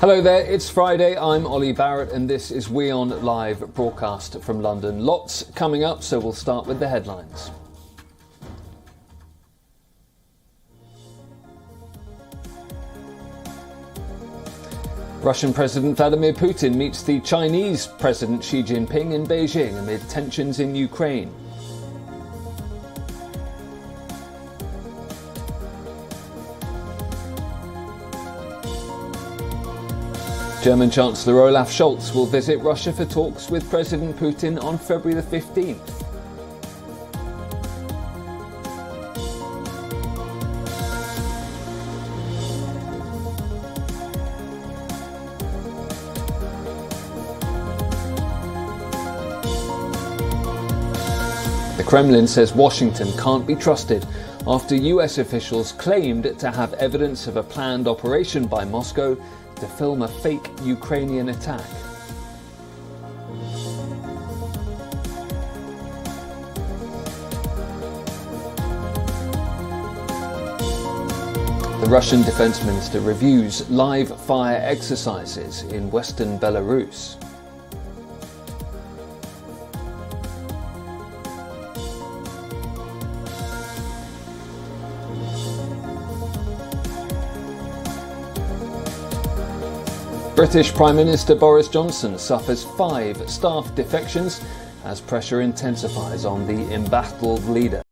Hello there, it's Friday, I'm Ollie Barrett and this is WION Live broadcast from London. Lots coming up, so we'll start with the headlines. Russian President Vladimir Putin meets the Chinese President Xi Jinping in Beijing amid tensions in Ukraine. German Chancellor Olaf Scholz will visit Russia for talks with President Putin on February the 15th. The Kremlin says Washington can't be trusted after US officials claimed to have evidence of a planned operation by Moscow to film a fake Ukrainian attack. The Russian Defense Minister reviews live fire exercises in western Belarus. British Prime Minister Boris Johnson suffers 5 staff defections as pressure intensifies on the embattled leader.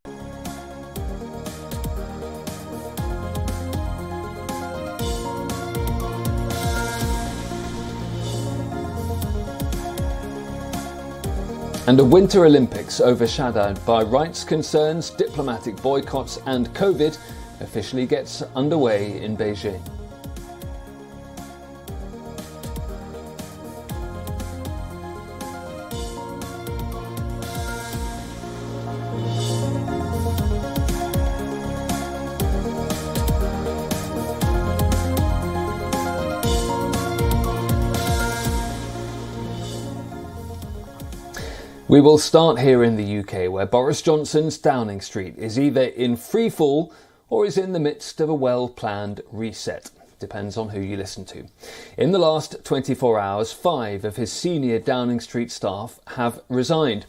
And a Winter Olympics overshadowed by rights concerns, diplomatic boycotts and COVID officially gets underway in Beijing. We will start here in the UK, where Boris Johnson's Downing Street is either in free fall or is in the midst of a well-planned reset. Depends on who you listen to. In the last 24 hours, 5 of his senior Downing Street staff have resigned.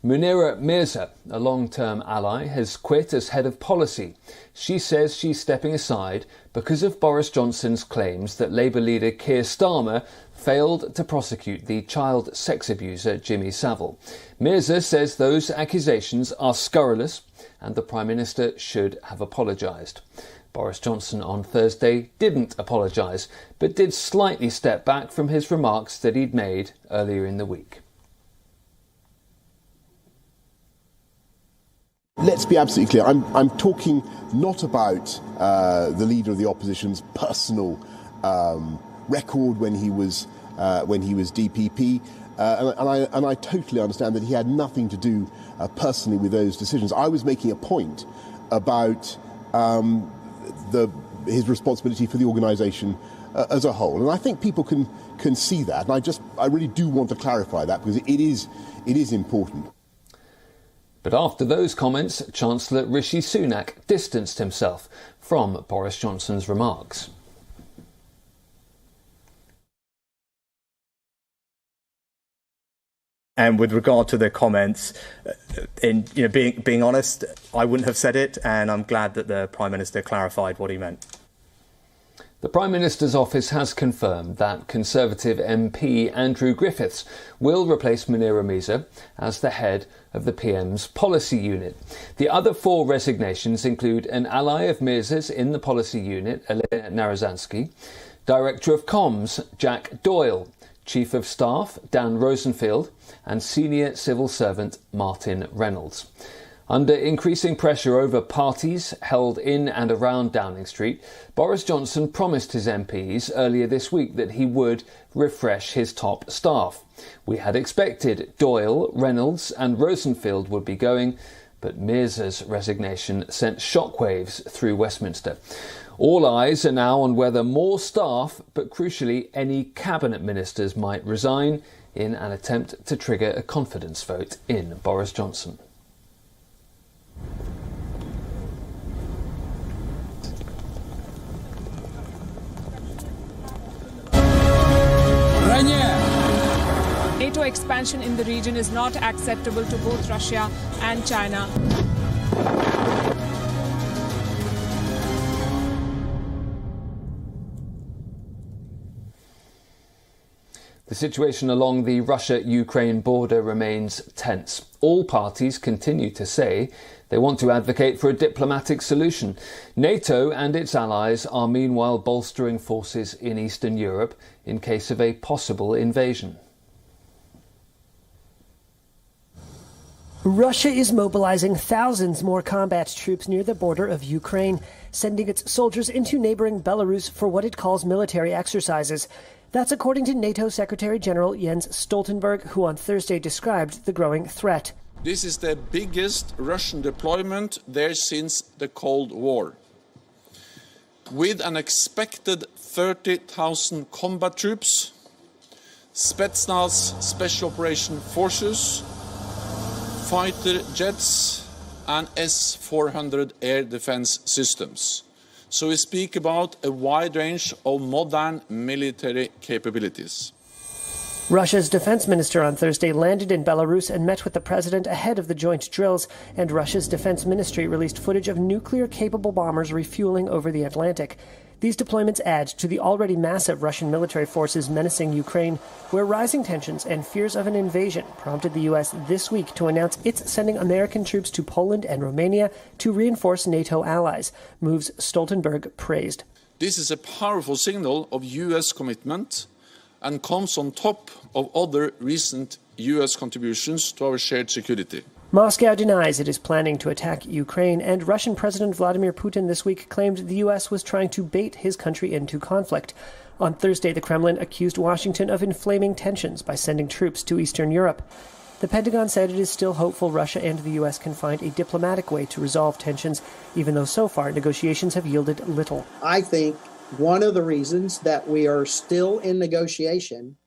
Munira Mirza, a long-term ally, has quit as head of policy. She says she's stepping aside because of Boris Johnson's claims that Labour leader Keir Starmer failed to prosecute the child sex abuser Jimmy Savile. Mirza says those accusations are scurrilous and the Prime Minister should have apologised. Boris Johnson on Thursday didn't apologise, but did slightly step back from his remarks that he'd made earlier in the week. Let's be absolutely clear. I'm talking not about the leader of the opposition's personal record when he was DPP, and I totally understand that he had nothing to do personally with those decisions. I was making a point about his responsibility for the organisation as a whole, and I think people can see that. And I really do want to clarify that because it is important. But after those comments, Chancellor Rishi Sunak distanced himself from Boris Johnson's remarks. And with regard to the comments, being honest, I wouldn't have said it, and I'm glad that the Prime Minister clarified what he meant. The Prime Minister's office has confirmed that Conservative MP Andrew Griffiths will replace Munira Mirza as the head of the PM's policy unit. The other 4 resignations include an ally of Mirza's in the policy unit, Elena Narazansky, Director of Comms, Jack Doyle, Chief of Staff, Dan Rosenfield, and Senior Civil Servant, Martin Reynolds. Under increasing pressure over parties held in and around Downing Street, Boris Johnson promised his MPs earlier this week that he would refresh his top staff. We had expected Doyle, Reynolds and Rosenfield would be going, but Mirza's resignation sent shockwaves through Westminster. All eyes are now on whether more staff, but crucially any cabinet ministers, might resign in an attempt to trigger a confidence vote in Boris Johnson. NATO expansion in the region is not acceptable to both Russia and China. The situation along the Russia-Ukraine border remains tense. All parties continue to say they want to advocate for a diplomatic solution. NATO and its allies are meanwhile bolstering forces in Eastern Europe in case of a possible invasion. Russia is mobilizing thousands more combat troops near the border of Ukraine, sending its soldiers into neighboring Belarus for what it calls military exercises. That's according to NATO Secretary-General Jens Stoltenberg, who on Thursday described the growing threat. This is the biggest Russian deployment there since the Cold War. With an expected 30,000 combat troops, Spetsnaz Special Operation Forces, fighter jets and S-400 air defense systems. So we speak about a wide range of modern military capabilities. Russia's defense minister on Thursday landed in Belarus and met with the president ahead of the joint drills, and Russia's defense ministry released footage of nuclear-capable bombers refueling over the Atlantic. These deployments add to the already massive Russian military forces menacing Ukraine, where rising tensions and fears of an invasion prompted the U.S. this week to announce it's sending American troops to Poland and Romania to reinforce NATO allies, moves Stoltenberg praised. This is a powerful signal of U.S. commitment and comes on top of other recent U.S. contributions to our shared security. Moscow denies it is planning to attack Ukraine, and Russian President Vladimir Putin this week claimed the U.S. was trying to bait his country into conflict. On Thursday, the Kremlin accused Washington of inflaming tensions by sending troops to Eastern Europe. The Pentagon said it is still hopeful Russia and the U.S. can find a diplomatic way to resolve tensions, even though so far negotiations have yielded little. I think one of the reasons that we are still in negotiation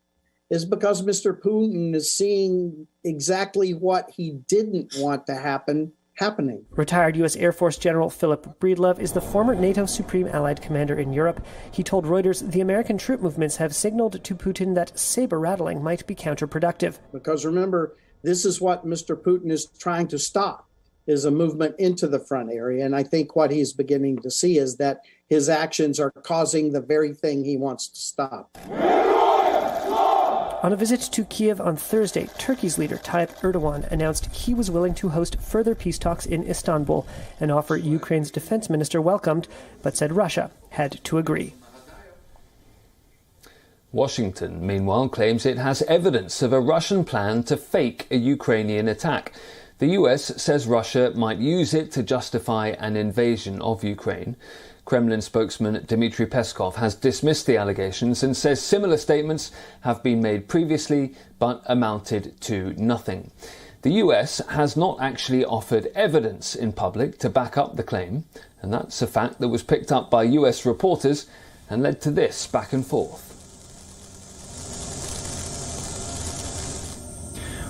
is because Mr. Putin is seeing exactly what he didn't want to happen happening. Retired U.S. Air Force General Philip Breedlove is the former NATO Supreme Allied Commander in Europe. He told Reuters the American troop movements have signaled to Putin that saber-rattling might be counterproductive. Because remember, this is what Mr. Putin is trying to stop, is a movement into the front area. And I think what he's beginning to see is that his actions are causing the very thing he wants to stop. On a visit to Kiev on Thursday, Turkey's leader Tayyip Erdogan announced he was willing to host further peace talks in Istanbul, an offer Ukraine's defense minister welcomed, but said Russia had to agree. Washington, meanwhile, claims it has evidence of a Russian plan to fake a Ukrainian attack. The US says Russia might use it to justify an invasion of Ukraine. Kremlin spokesman Dmitry Peskov has dismissed the allegations and says similar statements have been made previously but amounted to nothing. The US has not actually offered evidence in public to back up the claim, and that's a fact that was picked up by US reporters and led to this back and forth.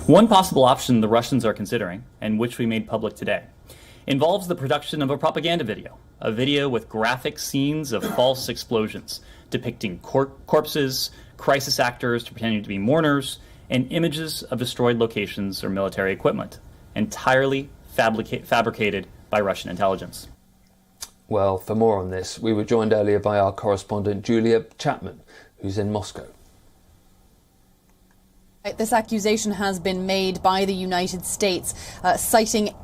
One possible option the Russians are considering, and which we made public today, involves the production of a propaganda video, a video with graphic scenes of false explosions, depicting corpses, crisis actors pretending to be mourners, and images of destroyed locations or military equipment, entirely fabricated by Russian intelligence. Well, for more on this, we were joined earlier by our correspondent Julia Chapman, who's in Moscow. This accusation has been made by the United States, citing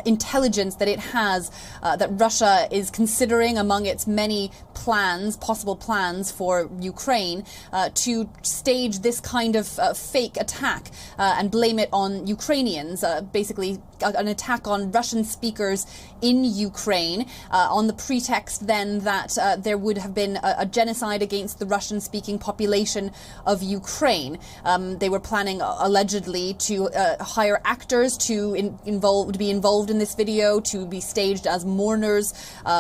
intelligence that it has, that Russia is considering among its many plans, possible plans for Ukraine, to stage this kind of fake attack and blame it on Ukrainians, basically an attack on Russian speakers in Ukraine, on the pretext then that there would have been a genocide against the Russian-speaking population of Ukraine. They were planning allegedly to hire actors to be involved in this video, to be staged as mourners.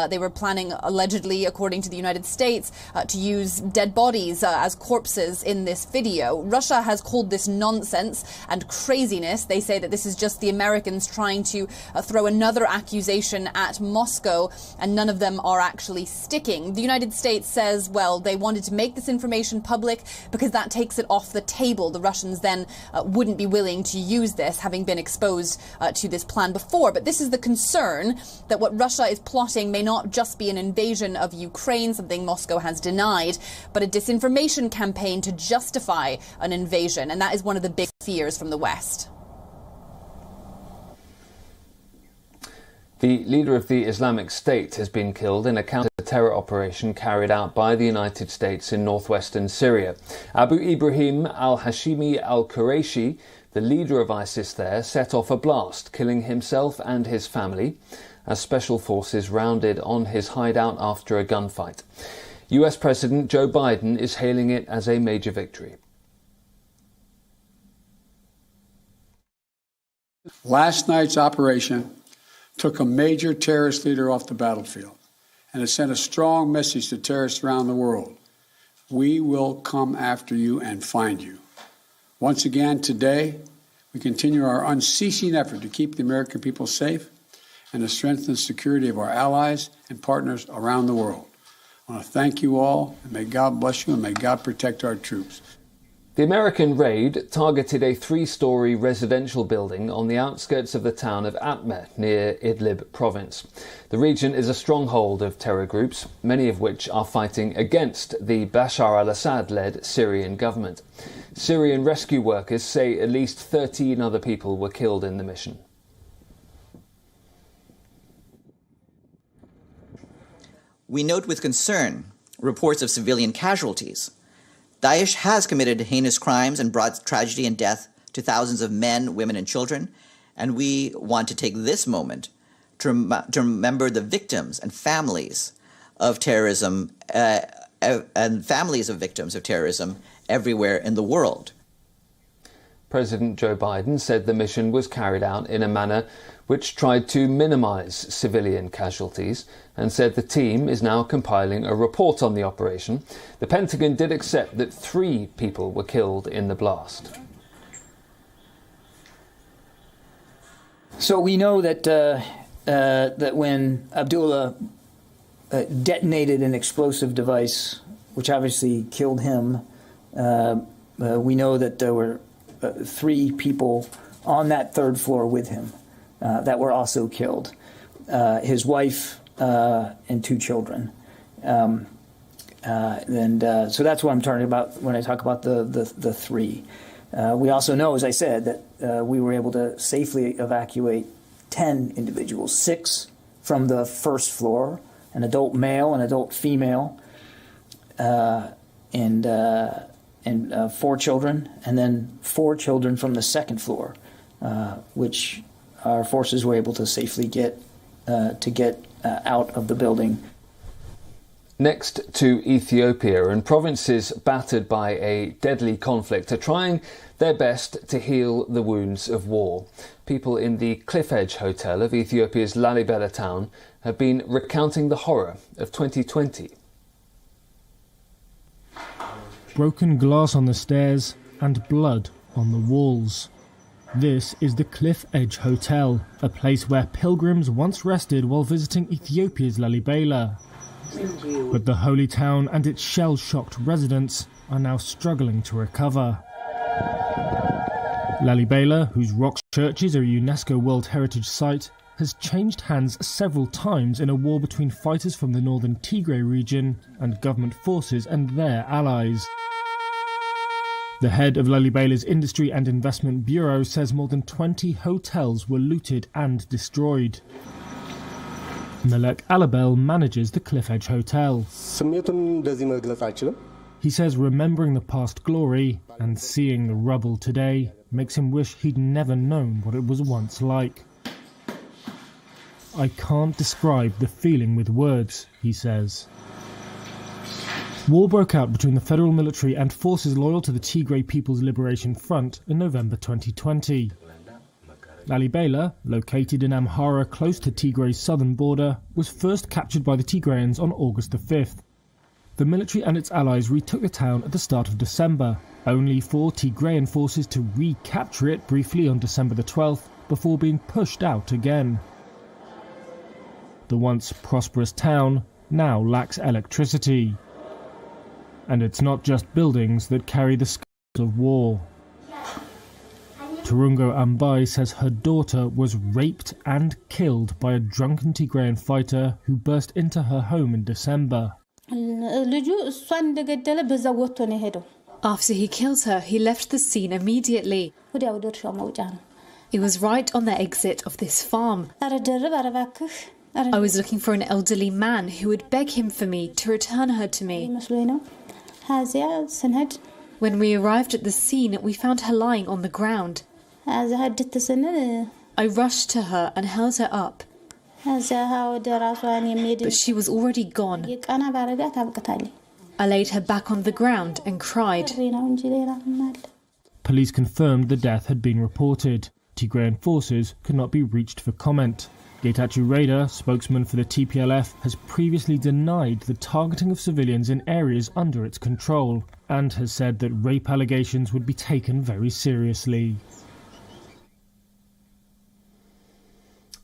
They were planning allegedly, according to the United States, to use dead bodies as corpses in this video. Russia has called this nonsense and craziness. They say that this is just the Americans trying to throw another accusation at Moscow, and none of them are actually sticking. The United States says, well, they wanted to make this information public because that takes it off the table. The Russians then wouldn't be willing to use this, having been exposed to this plan before. But this is the concern, that what Russia is plotting may not just be an invasion of Ukraine, something Moscow has denied, but a disinformation campaign to justify an invasion. And that is one of the big fears from the West. The leader of the Islamic State has been killed in a counter-terror operation carried out by the United States in northwestern Syria. Abu Ibrahim al-Hashimi al-Qurayshi, the leader of ISIS there, set off a blast, killing himself and his family as special forces rounded on his hideout after a gunfight. US President Joe Biden is hailing it as a major victory. Last night's operation took a major terrorist leader off the battlefield, and it sent a strong message to terrorists around the world. We will come after you and find you. Once again, today, we continue our unceasing effort to keep the American people safe and to strengthen the security of our allies and partners around the world. I want to thank you all, and may God bless you, and may God protect our troops. The American raid targeted a 3-story residential building on the outskirts of the town of Atmeh near Idlib province. The region is a stronghold of terror groups, many of which are fighting against the Bashar al-Assad-led Syrian government. Syrian rescue workers say at least 13 other people were killed in the mission. We note with concern reports of civilian casualties. Daesh has committed heinous crimes and brought tragedy and death to thousands of men, women, and children, and we want to take this moment to remember the victims and families of terrorism and families of victims of terrorism everywhere in the world. President Joe Biden said the mission was carried out in a manner which tried to minimise civilian casualties, and said the team is now compiling a report on the operation. The Pentagon did accept that 3 people were killed in the blast. So we know that that when Abdullah detonated an explosive device, which obviously killed him, we know that there were 3 people on that 3rd floor with him that were also killed. His wife and 2 children. So that's what I'm talking about when I talk about the 3. We also know, as I said, that we were able to safely evacuate 10 individuals, 6 from the 1st floor, an adult male, an adult female, and 4 children, and then 4 children from the 2nd floor, which our forces were able to safely get out of the building. Next to Ethiopia, and provinces battered by a deadly conflict are trying their best to heal the wounds of war. People in the Cliff Edge Hotel of Ethiopia's Lalibela town have been recounting the horror of 2020. Broken glass on the stairs and blood on the walls. This is the Cliff Edge Hotel, a place where pilgrims once rested while visiting Ethiopia's Lalibela. But the holy town and its shell-shocked residents are now struggling to recover. Lalibela, whose rock churches are a UNESCO World Heritage Site, has changed hands several times in a war between fighters from the northern Tigray region and government forces and their allies. The head of Lalibela's Industry and Investment Bureau says more than 20 hotels were looted and destroyed. Melek Alabel manages the Cliff Edge Hotel. He says remembering the past glory and seeing the rubble today makes him wish he'd never known what it was once like. I can't describe the feeling with words, he says. War broke out between the federal military and forces loyal to the Tigray People's Liberation Front in November 2020. Lalibela, located in Amhara close to Tigray's southern border, was first captured by the Tigrayans on August the 5th. The military and its allies retook the town at the start of December, only for Tigrayan forces to recapture it briefly on December the 12th before being pushed out again. The once prosperous town now lacks electricity. And it's not just buildings that carry the scars of war. Turungo Ambai says her daughter was raped and killed by a drunken Tigrayan fighter who burst into her home in December. After he killed her, he left the scene immediately. It was right on the exit of this farm. I was looking for an elderly man who would beg him for me to return her to me. When we arrived at the scene, we found her lying on the ground. I rushed to her and held her up, but she was already gone. I laid her back on the ground and cried. Police confirmed the death had been reported. Tigrayan forces could not be reached for comment. Getachew Reda, spokesman for the TPLF, has previously denied the targeting of civilians in areas under its control and has said that rape allegations would be taken very seriously.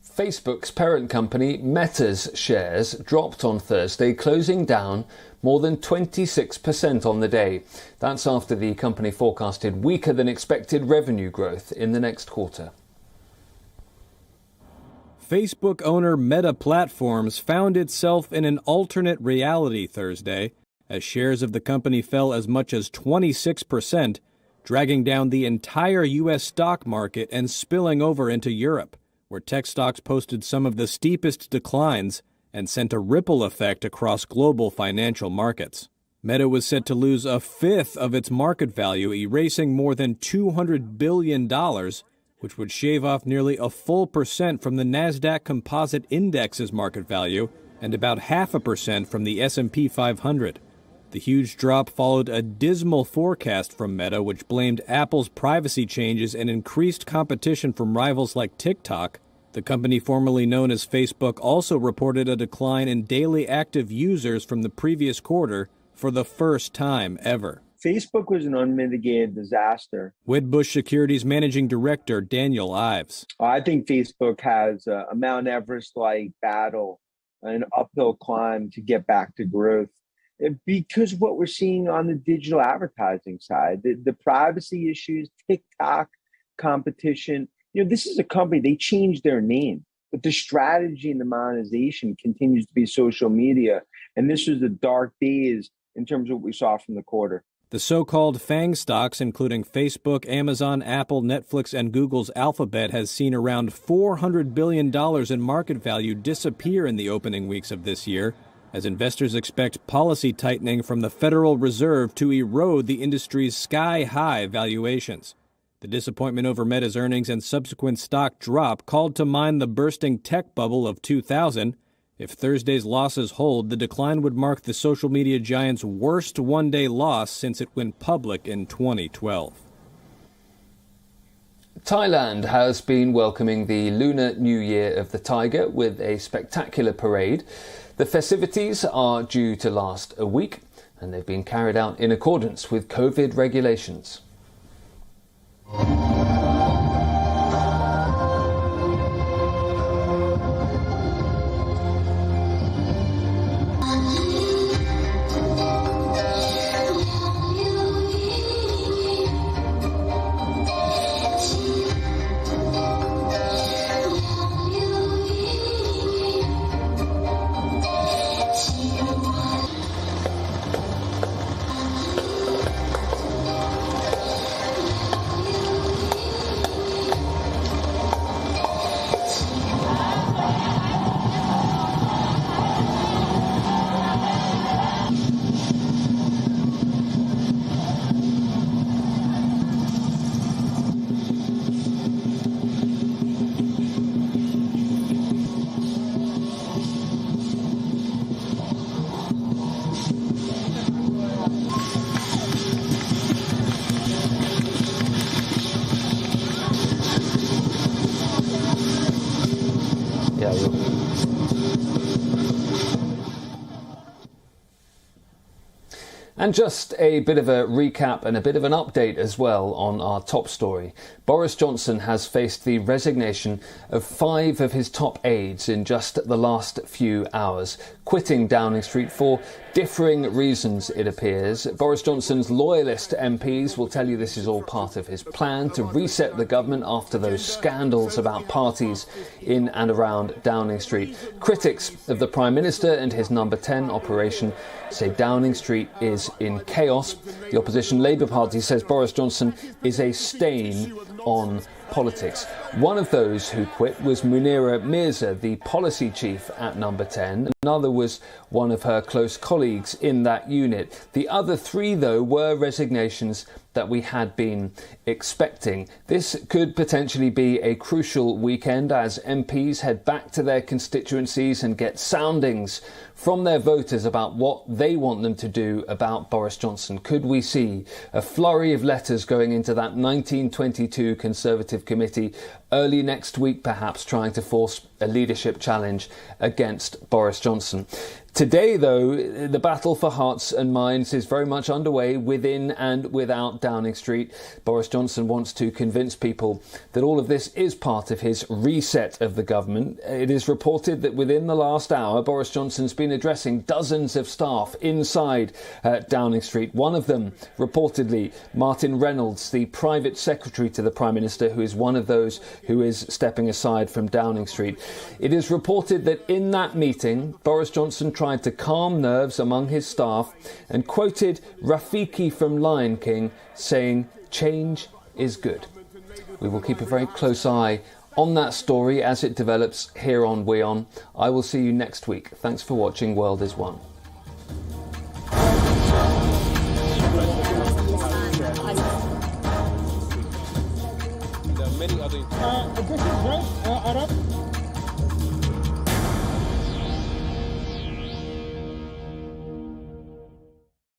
Facebook's parent company Meta's shares dropped on Thursday, closing down more than 26% on the day. That's after the company forecasted weaker than expected revenue growth in the next quarter. Facebook owner Meta Platforms found itself in an alternate reality Thursday as shares of the company fell as much as 26%, dragging down the entire U.S. stock market and spilling over into Europe, where tech stocks posted some of the steepest declines and sent a ripple effect across global financial markets. Meta was set to lose a fifth of its market value, erasing more than $200 billion, which would shave off nearly a full percent from the NASDAQ Composite Index's market value and about 0.5% from the S&P 500. The huge drop followed a dismal forecast from Meta, which blamed Apple's privacy changes and increased competition from rivals like TikTok. The company formerly known as Facebook also reported a decline in daily active users from the previous quarter for the first time ever. Facebook was an unmitigated disaster. Wedbush Securities Managing Director Daniel Ives. I think Facebook has a Mount Everest-like battle, an uphill climb to get back to growth. Because what we're seeing on the digital advertising side, the privacy issues, TikTok competition. This is a company, they changed their name, but the strategy and the monetization continues to be social media. And this was the dark days in terms of what we saw from the quarter. The so-called FANG stocks, including Facebook, Amazon, Apple, Netflix, and Google's Alphabet, has seen around $400 billion in market value disappear in the opening weeks of this year, as investors expect policy tightening from the Federal Reserve to erode the industry's sky-high valuations. The disappointment over Meta's earnings and subsequent stock drop called to mind the bursting tech bubble of 2000. If Thursday's losses hold, the decline would mark the social media giant's worst one-day loss since it went public in 2012. Thailand has been welcoming the Lunar New Year of the Tiger with a spectacular parade. The festivities are due to last a week, and they've been carried out in accordance with COVID regulations. And just a bit of a recap and a bit of an update as well on our top story. Boris Johnson has faced the resignation of 5 of his top aides in just the last few hours, quitting Downing Street for differing reasons, it appears. Boris Johnson's loyalist MPs will tell you this is all part of his plan to reset the government after those scandals about parties in and around Downing Street. Critics of the Prime Minister and his Number 10 operation say Downing Street is in chaos. The opposition Labour Party says Boris Johnson is a stain on politics. One of those who quit was Munira Mirza, the policy chief at Number 10. Another was one of her close colleagues in that unit. The other 3, though, were resignations that we had been expecting. This could potentially be a crucial weekend as MPs head back to their constituencies and get soundings from their voters about what they want them to do about Boris Johnson. Could we see a flurry of letters going into that 1922 Conservative committee early next week, perhaps trying to force a leadership challenge against Boris Johnson? Today, though, the battle for hearts and minds is very much underway within and without Downing Street. Boris Johnson wants to convince people that all of this is part of his reset of the government. It is reported that within the last hour, Boris Johnson's been addressing dozens of staff inside Downing Street. One of them, reportedly, Martin Reynolds, the private secretary to the Prime Minister, who is one of those who is stepping aside from Downing Street. It is reported that in that meeting, Boris Johnson tried to calm nerves among his staff and quoted Rafiki from Lion King saying, "Change is good." We will keep a very close eye on that story as it develops here on WION. I will see you next week. Thanks for watching World is One. There are many other